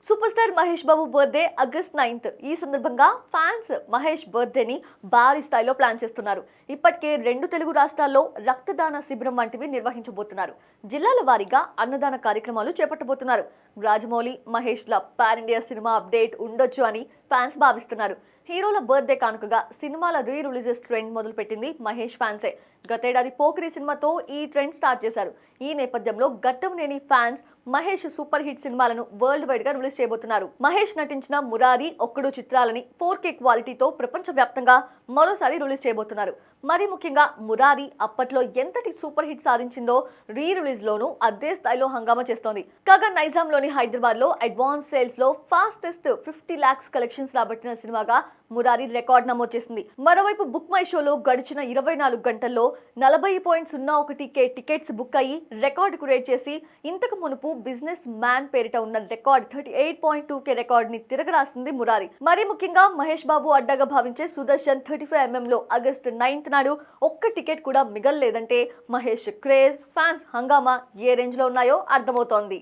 Super star Mahesh Babu birthday August 9th. ఈ సందర్భంగా fans Mahesh బర్త్డేని భారీ స్థాయిలో ప్లాన్ చేస్తున్నారు. ఇప్పటికే 2 తెలుగు రాష్ట్రాల్లో రక్తదాన శిబిరం వంటివి నిర్వహించబోతున్నారు. జిల్లాల వారీగా అన్నదాన కార్యక్రమాలు చేపట్టబోతున్నారు. రాజమౌళి, మహేష్ల పాన్ ఇండియా సినిమా అప్డేట్ ఉండొచ్చు అని ఫ్యాన్స్ భావిస్తున్నారు. హీరోల బర్త్డే కానుకగా సినిమాల రీ రిలీజెస్ ట్రెండ్ మొదలుపెట్టింది మహేష్ ఫ్యాన్సే. గతేడాది పోకిరి సినిమాతో ఈ ట్రెండ్ స్టార్ట్ చేశారు. ఈ నేపథ్యంలో Gattamneni fans Mahesh super hit సినిమాలను వరల్డ్ వైడ్ గా రిలీజ్ చేయబోతున్నారు. మహేష్ నటించిన మురారి, ఒక్కడు చిత్రాలని 4K క్వాలిటీతో ప్రపంచవ్యాప్తంగా మరోసారి రిలీజ్ చేయబోతున్నారు. మరి ముఖ్యంగా మురారి అప్పట్లో ఎంతటి సూపర్ హిట్ సాధించిందో రీ రిలీజ్ లోనూ అదే స్థాయిలో హంగామా చేస్తోంది. కాగా నైజాంలోని హైదరాబాద్ లో అడ్వాన్స్ సేల్స్ లో ఫాస్టెస్ట్ 50 lakhs కలెక్షన్స్ రాబట్టిన సినిమాగా మురారి రికార్డ్ నమోదు చేసింది. మరోవైపు బుక్ మై షోలో గడిచిన 24 గంటల్లో 40.01K టికెట్స్ బుక్ అయ్యి రికార్డు క్రియేట్ చేసి ఇంతకు మునుపు బిజినెస్ మ్యాన్ పేరిట ఉన్న రికార్డ్ 38.2K రికార్డ్ ని తిరగరాసింది మురారి. మరి ముఖ్యంగా మహేష్ బాబు అడ్డగా భావించే సుదర్శన్ 35mm లో ఆగస్ట్ 9th నాడు ఒక్క టికెట్ కూడా మిగలలేదంటే మహేష్ క్రేజ్, ఫ్యాన్స్ హంగామా ఏ రేంజ్ లో ఉన్నాయో అర్థమవుతోంది.